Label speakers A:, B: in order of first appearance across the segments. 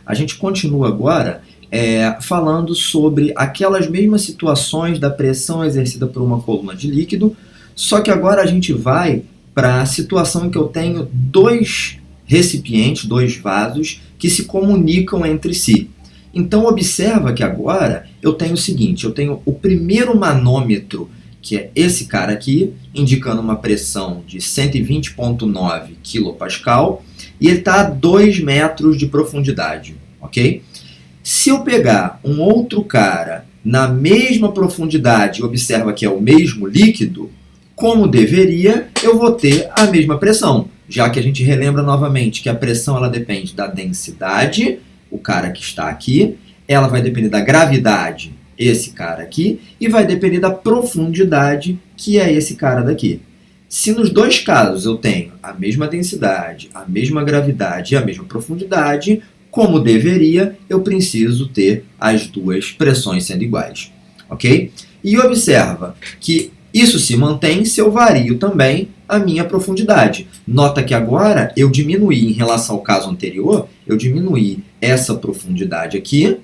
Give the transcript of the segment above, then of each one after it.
A: A gente continua agora falando sobre aquelas mesmas situações da pressão exercida por uma coluna de líquido, só que agora a gente vai para a situação em que eu tenho dois recipientes, dois vasos, que se comunicam entre si. Então observa que agora eu tenho o seguinte, eu tenho o primeiro manômetro, que é esse cara aqui, indicando uma pressão de 120,9 kPa, e ele está a 2 metros de profundidade, ok? Se eu pegar um outro cara na mesma profundidade, observa que é o mesmo líquido, como deveria, eu vou ter a mesma pressão, já que a gente relembra novamente que a pressão ela depende da densidade, o cara que está aqui, ela vai depender da gravidade, esse cara aqui, e vai depender da profundidade, que é esse cara daqui. Se nos dois casos eu tenho a mesma densidade, a mesma gravidade e a mesma profundidade, como deveria, eu preciso ter as duas pressões sendo iguais, ok? E observa que isso se mantém se eu vario também a minha profundidade. Nota que agora eu diminuí em relação ao caso anterior, eu diminuí essa profundidade aqui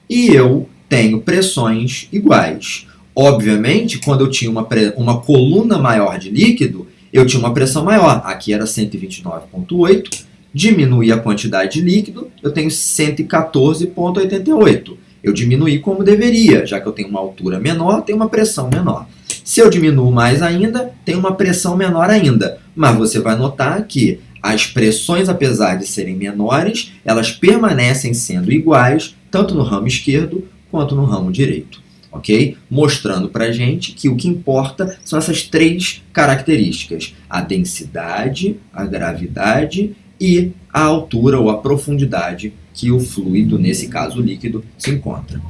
A: e eu tenho pressões iguais. Obviamente, quando eu tinha uma coluna maior de líquido, eu tinha uma pressão maior. Aqui era 129,8. Diminui a quantidade de líquido, eu tenho 114,88. Eu diminuí como deveria, já que eu tenho uma altura menor, tenho uma pressão menor. Se eu diminuo mais ainda, tenho uma pressão menor ainda. Mas você vai notar que as pressões, apesar de serem menores, elas permanecem sendo iguais, tanto no ramo esquerdo quanto no ramo direito. Ok? Mostrando para a gente que o que importa são essas três características: a densidade, a gravidade e a altura ou a profundidade que o fluido, nesse caso o líquido, se encontra.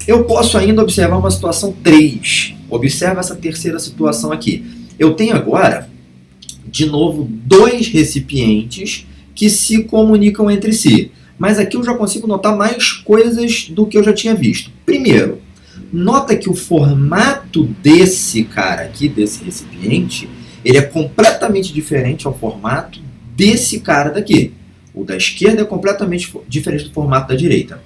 A: Eu posso ainda observar uma situação 3. Observa essa terceira situação aqui. Eu tenho agora, de novo, dois recipientes que se comunicam entre si. Mas aqui eu já consigo notar mais coisas do que eu já tinha visto. Primeiro, nota que o formato desse cara aqui, desse recipiente, ele é completamente diferente ao formato desse cara daqui. O da esquerda é completamente diferente do formato da direita.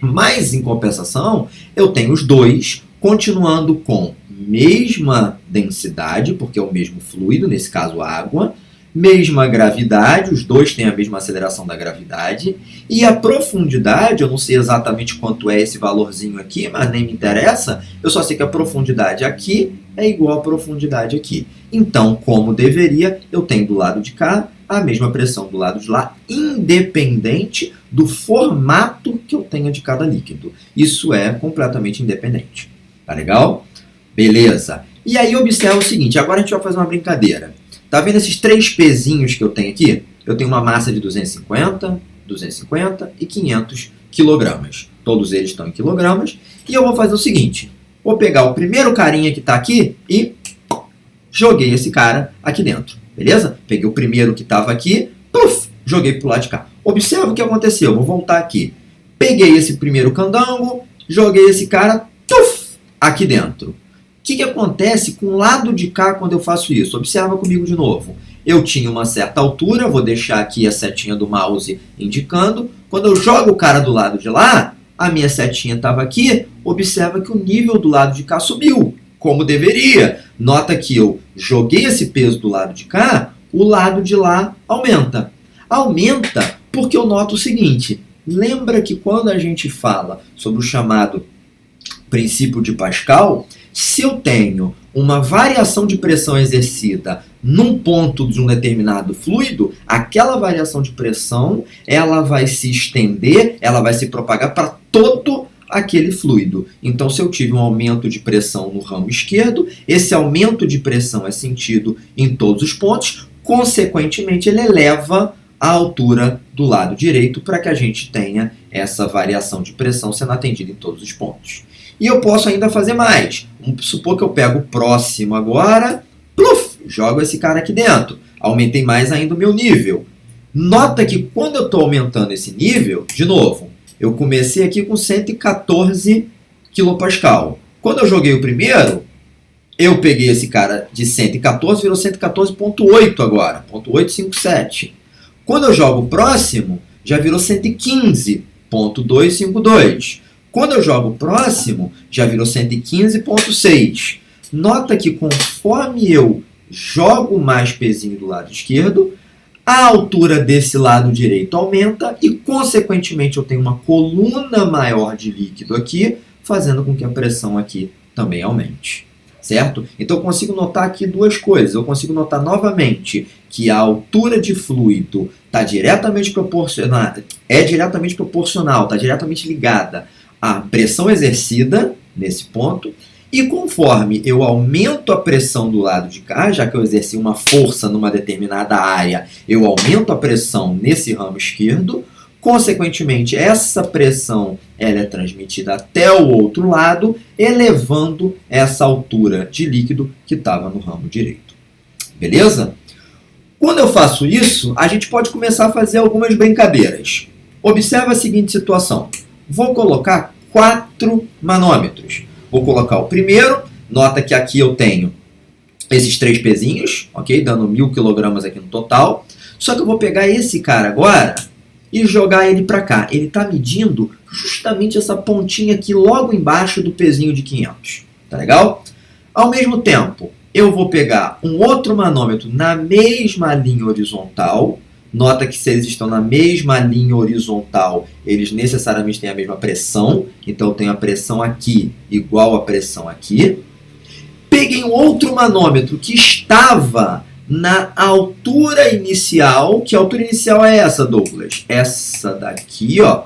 A: Mas, em compensação, eu tenho os dois continuando com mesma densidade, porque é o mesmo fluido, nesse caso água, mesma gravidade, os dois têm a mesma aceleração da gravidade, e a profundidade, eu não sei exatamente quanto é esse valorzinho aqui, mas nem me interessa, eu só sei que a profundidade aqui é igual à profundidade aqui. Então, como deveria, eu tenho do lado de cá a mesma pressão do lado de lá, independente do formato que eu tenha de cada líquido. Isso é completamente independente. Tá legal? Beleza. E aí observa o seguinte, agora a gente vai fazer uma brincadeira. Tá vendo esses três pezinhos que eu tenho aqui? Eu tenho uma massa de 250, 250 e 500 quilogramas. Todos eles estão em quilogramas. E eu vou fazer o seguinte, vou pegar o primeiro carinha que está aqui e joguei esse cara aqui dentro. Beleza? Peguei o primeiro que estava aqui, puff, joguei para o lado de cá. Observa o que aconteceu, vou voltar aqui. Peguei esse primeiro candango, joguei esse cara, puff, aqui dentro. O que acontece com o lado de cá quando eu faço isso? Observa comigo de novo. Eu tinha uma certa altura, vou deixar aqui a setinha do mouse indicando. Quando eu jogo o cara do lado de lá, a minha setinha estava aqui, observa que o nível do lado de cá subiu, como deveria. Nota que eu joguei esse peso do lado de cá, o lado de lá aumenta. Aumenta porque eu noto o seguinte, lembra que quando a gente fala sobre o chamado princípio de Pascal, se eu tenho uma variação de pressão exercida num ponto de um determinado fluido, aquela variação de pressão ela vai se estender, ela vai se propagar para todo aquele fluido. Então, se eu tive um aumento de pressão no ramo esquerdo, esse aumento de pressão é sentido em todos os pontos, consequentemente, ele eleva a altura do lado direito para que a gente tenha essa variação de pressão sendo atendida em todos os pontos. E eu posso ainda fazer mais. Vamos supor que eu pego o próximo agora, pluf, jogo esse cara aqui dentro. Aumentei mais ainda o meu nível. Nota que quando eu estou aumentando esse nível, de novo, eu comecei aqui com 114 kPa. Quando eu joguei o primeiro, eu peguei esse cara de 114, virou 114,8 agora, 0,857. Quando eu jogo o próximo, já virou 115. 115.252. Quando eu jogo próximo, já virou 115.6. Nota que conforme eu jogo mais pezinho do lado esquerdo, a altura desse lado direito aumenta e, consequentemente, eu tenho uma coluna maior de líquido aqui, fazendo com que a pressão aqui também aumente. Certo? Então eu consigo notar aqui duas coisas. Eu consigo notar novamente que a altura de fluido está diretamente proporcional, está diretamente ligada à pressão exercida nesse ponto. E conforme eu aumento a pressão do lado de cá, já que eu exerci uma força numa determinada área, eu aumento a pressão nesse ramo esquerdo. Consequentemente, essa pressão ela é transmitida até o outro lado, elevando essa altura de líquido que estava no ramo direito. Beleza? Quando eu faço isso, a gente pode começar a fazer algumas brincadeiras. Observa a seguinte situação. Vou colocar 4 manômetros. Vou colocar o primeiro. Nota que aqui eu tenho esses 3 pezinhos, ok? Dando 1000 kg aqui no total. Só que eu vou pegar esse cara agora e jogar ele para cá. Ele está medindo justamente essa pontinha aqui logo embaixo do pezinho de 500. Tá legal? Ao mesmo tempo, eu vou pegar um outro manômetro na mesma linha horizontal. Nota que se eles estão na mesma linha horizontal, eles necessariamente têm a mesma pressão. Então eu tenho a pressão aqui igual a pressão aqui. Peguei um outro manômetro que estava na altura inicial. Que altura inicial é essa, Douglas? Essa daqui, ó.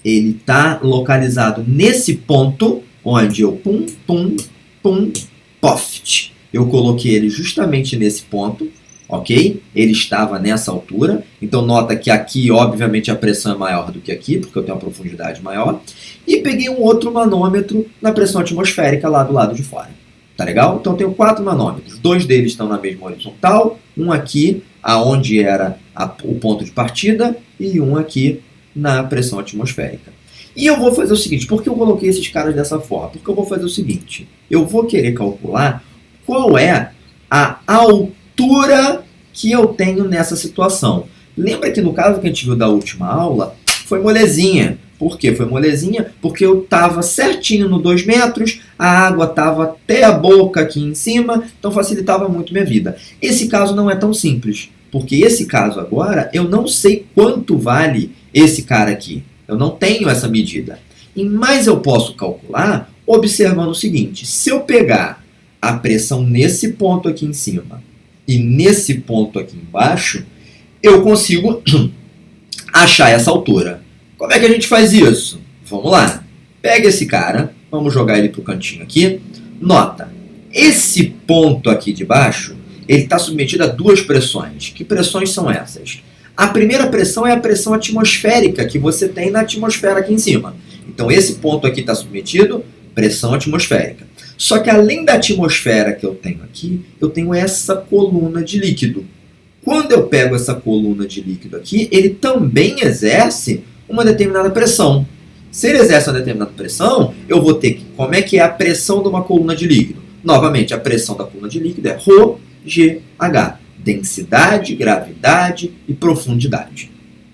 A: Ele está localizado nesse ponto, onde eu pum, pum, pum, poft. Eu coloquei ele justamente nesse ponto, ok? Ele estava nessa altura. Então nota que aqui, obviamente, a pressão é maior do que aqui, porque eu tenho uma profundidade maior. E peguei um outro manômetro na pressão atmosférica lá do lado de fora. Tá legal? Então eu tenho 4 manômetros. 2 deles estão na mesma horizontal. Um aqui, aonde era o ponto de partida. E um aqui na pressão atmosférica. E eu vou fazer o seguinte. Por que eu coloquei esses caras dessa forma? Porque eu vou fazer o seguinte. Eu vou querer calcular qual é a altura que eu tenho nessa situação. Lembra que no caso que a gente viu da última aula, foi molezinha. Por quê? Foi molezinha porque eu estava certinho no 2 metros, a água estava até a boca aqui em cima, então facilitava muito minha vida. Esse caso não é tão simples, porque esse caso agora, eu não sei quanto vale esse cara aqui. Eu não tenho essa medida. Mas eu posso calcular observando o seguinte. Se eu pegar a pressão nesse ponto aqui em cima e nesse ponto aqui embaixo, eu consigo achar essa altura. Como é que a gente faz isso? Vamos lá. Pega esse cara, vamos jogar ele para o cantinho aqui. Nota, esse ponto aqui de baixo, ele está submetido a 2 pressões. Que pressões são essas? A primeira pressão é a pressão atmosférica que você tem na atmosfera aqui em cima. Então esse ponto aqui está submetido à pressão atmosférica. Só que além da atmosfera que eu tenho aqui, eu tenho essa coluna de líquido. Quando eu pego essa coluna de líquido aqui, ele também exerce uma determinada pressão. Se ele exerce uma determinada pressão, eu vou ter que... Como é que é a pressão de uma coluna de líquido? Novamente, a pressão da coluna de líquido é ρGH. Densidade, gravidade e profundidade.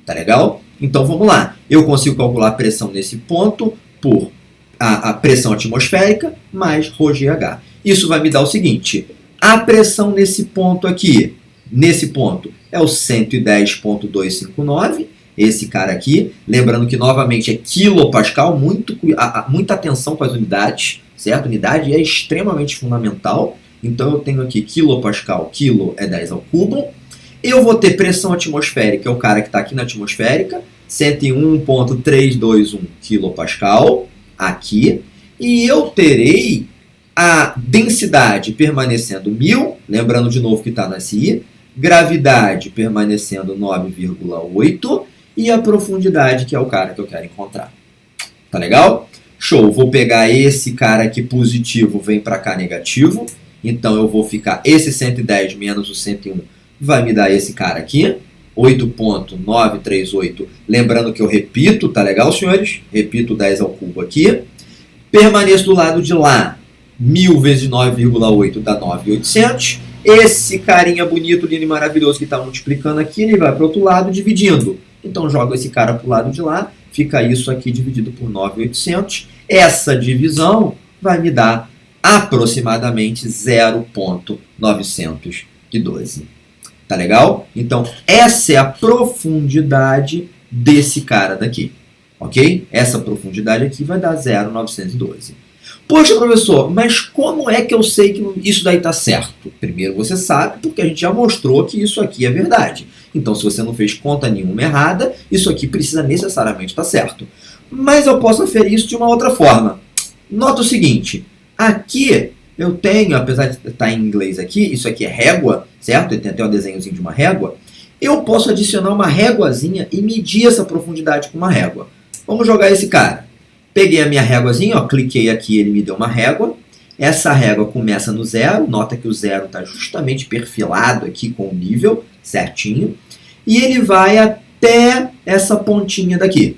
A: Tá legal? Então vamos lá. Eu consigo calcular a pressão nesse ponto por a pressão atmosférica mais ρGH. Isso vai me dar o seguinte. A pressão nesse ponto aqui, nesse ponto, é o 110.259. Esse cara aqui, lembrando que novamente é quilopascal, muita atenção com as unidades, certo? Unidade é extremamente fundamental. Então eu tenho aqui quilopascal, quilo é 10 ao cubo. Eu vou ter pressão atmosférica, é o cara que está aqui na atmosférica, 101.321 quilopascal, aqui. E eu terei a densidade permanecendo 1000, lembrando de novo que está na SI, gravidade permanecendo 9,8 e a profundidade, que é o cara que eu quero encontrar. Tá legal? Show! Vou pegar esse cara aqui positivo, vem para cá negativo. Então eu vou ficar, esse 110 menos o 101 vai me dar esse cara aqui, 8.938. Lembrando que eu repito, tá legal, senhores? Repito 10 ao cubo aqui. Permaneço do lado de lá, 1000 vezes 9,8 dá 9.800. Esse carinha bonito, lindo e maravilhoso que está multiplicando aqui, ele vai para o outro lado dividindo. Então jogo esse cara para o lado de lá, fica isso aqui dividido por 9.800. Essa divisão vai me dar aproximadamente 0,912. Tá legal? Então, essa é a profundidade desse cara daqui. Ok? Essa profundidade aqui vai dar 0,912. Poxa, professor, mas como é que eu sei que isso daí está certo? Primeiro você sabe, porque a gente já mostrou que isso aqui é verdade. Então, se você não fez conta nenhuma errada, isso aqui precisa necessariamente estar certo. Mas eu posso aferir isso de uma outra forma. Nota o seguinte, aqui eu tenho, apesar de estar em inglês aqui, isso aqui é régua, certo? Ele tem até um desenhozinho de uma régua. Eu posso adicionar uma réguazinha e medir essa profundidade com uma régua. Vamos jogar esse cara. Peguei a minha réguazinha, ó, cliquei aqui, ele me deu uma régua. Essa régua começa no 0, nota que o 0 está justamente perfilado aqui com o nível certinho. E ele vai até essa pontinha daqui.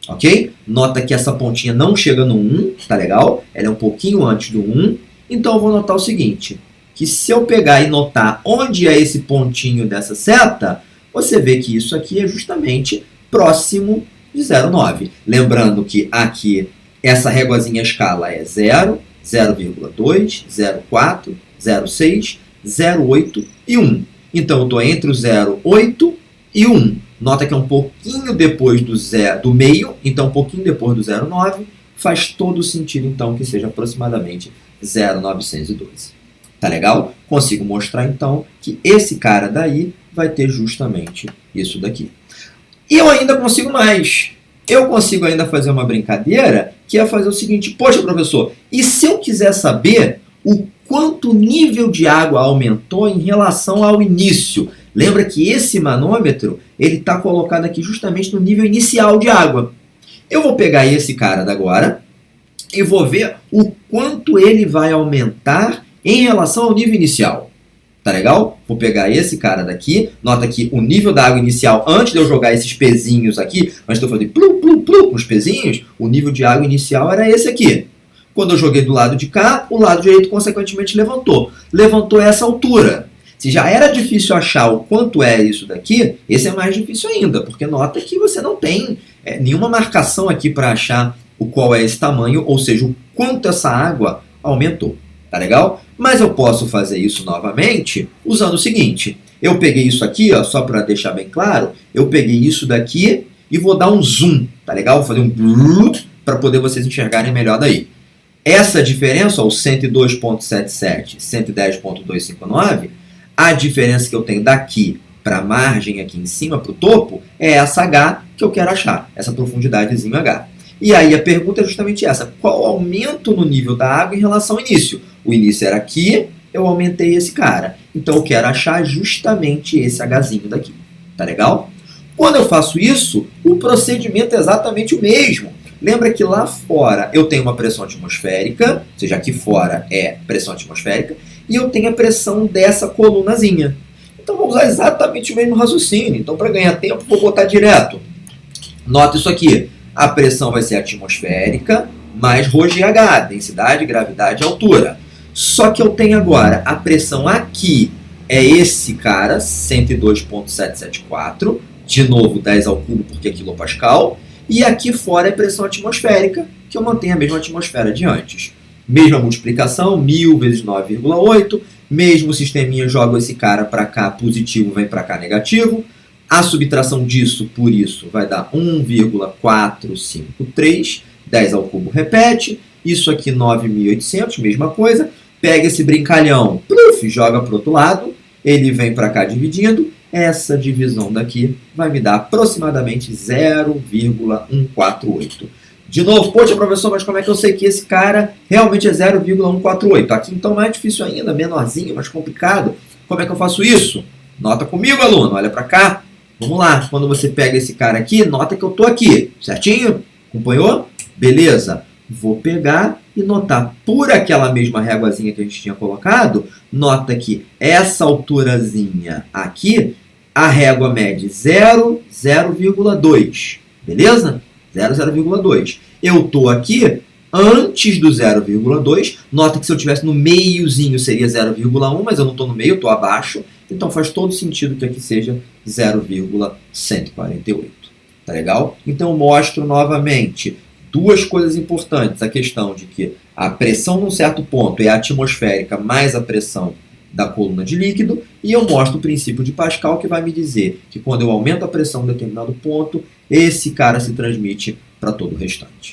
A: Ok? Nota que essa pontinha não chega no 1, tá legal? Ela é um pouquinho antes do 1. Então eu vou notar o seguinte, que se eu pegar e notar onde é esse pontinho dessa seta, você vê que isso aqui é justamente próximo de 0,9. Lembrando que aqui essa réguazinha escala é 0, 0,2, 0,4, 0,6, 0,8 e 1. Então eu estou entre o 0,8 e 1. Nota que é um pouquinho depois do meio, então um pouquinho depois do 0,9. Faz todo sentido então que seja aproximadamente 0,912. Tá legal? Consigo mostrar então que esse cara daí vai ter justamente isso daqui. E eu ainda consigo mais. Eu consigo ainda fazer uma brincadeira, que é fazer o seguinte, poxa professor, e se eu quiser saber o quanto o nível de água aumentou em relação ao início? Lembra que esse manômetro, ele está colocado aqui justamente no nível inicial de água. Eu vou pegar esse cara da agora e vou ver o quanto ele vai aumentar em relação ao nível inicial. Tá legal? Vou pegar esse cara daqui. Nota que o nível da água inicial, antes de eu jogar esses pezinhos aqui, antes de eu fazer plum, plum, plum com os pezinhos, o nível de água inicial era esse aqui. Quando eu joguei do lado de cá, o lado direito consequentemente levantou. Levantou essa altura. Se já era difícil achar o quanto é isso daqui, esse é mais difícil ainda, porque nota que você não tem nenhuma marcação aqui para achar o qual é esse tamanho, ou seja, o quanto essa água aumentou. Tá legal? Mas eu posso fazer isso novamente usando o seguinte. Eu peguei isso aqui, ó, só para deixar bem claro, eu peguei isso daqui e vou dar um zoom, tá legal? Vou fazer um para poder vocês enxergarem melhor daí. Essa diferença, ó, o 102.77, 110.259, a diferença que eu tenho daqui para a margem aqui em cima, para o topo, é essa H que eu quero achar, essa profundidadezinha H. E aí a pergunta é justamente essa, qual o aumento no nível da água em relação ao início? O início era aqui, eu aumentei esse cara. Então eu quero achar justamente esse Hzinho daqui. Tá legal? Quando eu faço isso, o procedimento é exatamente o mesmo. Lembra que lá fora eu tenho uma pressão atmosférica, ou seja, aqui fora é pressão atmosférica, e eu tenho a pressão dessa colunazinha. Então vou usar exatamente o mesmo raciocínio. Então para ganhar tempo vou botar direto. Nota isso aqui. A pressão vai ser atmosférica mais ρgH, densidade, gravidade e altura. Só que eu tenho agora a pressão aqui, é esse cara, 102.774, de novo 10 ao cubo porque é quilopascal, e aqui fora é pressão atmosférica, que eu mantenho a mesma atmosfera de antes. Mesma multiplicação, 1000 vezes 9,8, mesmo sisteminha, jogo esse cara para cá positivo, vem para cá negativo. A subtração disso por isso vai dar 1,453, 10 ao cubo repete, isso aqui 9.800, mesma coisa, pega esse brincalhão, pluf, joga para o outro lado, ele vem para cá dividindo, essa divisão daqui vai me dar aproximadamente 0,148. De novo, poxa professor, mas como é que eu sei que esse cara realmente é 0,148? Aqui então mais difícil ainda, menorzinho, mais complicado. Como é que eu faço isso? Nota comigo, aluno, olha para cá. Vamos lá, quando você pega esse cara aqui, nota que eu estou aqui, certinho? Acompanhou? Beleza. Vou pegar e notar por aquela mesma réguazinha que a gente tinha colocado, nota que essa alturazinha aqui, a régua mede 0,2, beleza? 0,2. Eu estou aqui antes do 0,2, nota que se eu estivesse no meiozinho seria 0,1, mas eu não estou no meio, eu estou abaixo, então faz todo sentido que aqui seja 0,148. Tá legal? Então eu mostro novamente duas coisas importantes. A questão de que a pressão num certo ponto é atmosférica mais a pressão da coluna de líquido, e eu mostro o princípio de Pascal, que vai me dizer que quando eu aumento a pressão em determinado ponto, esse cara se transmite para todo o restante.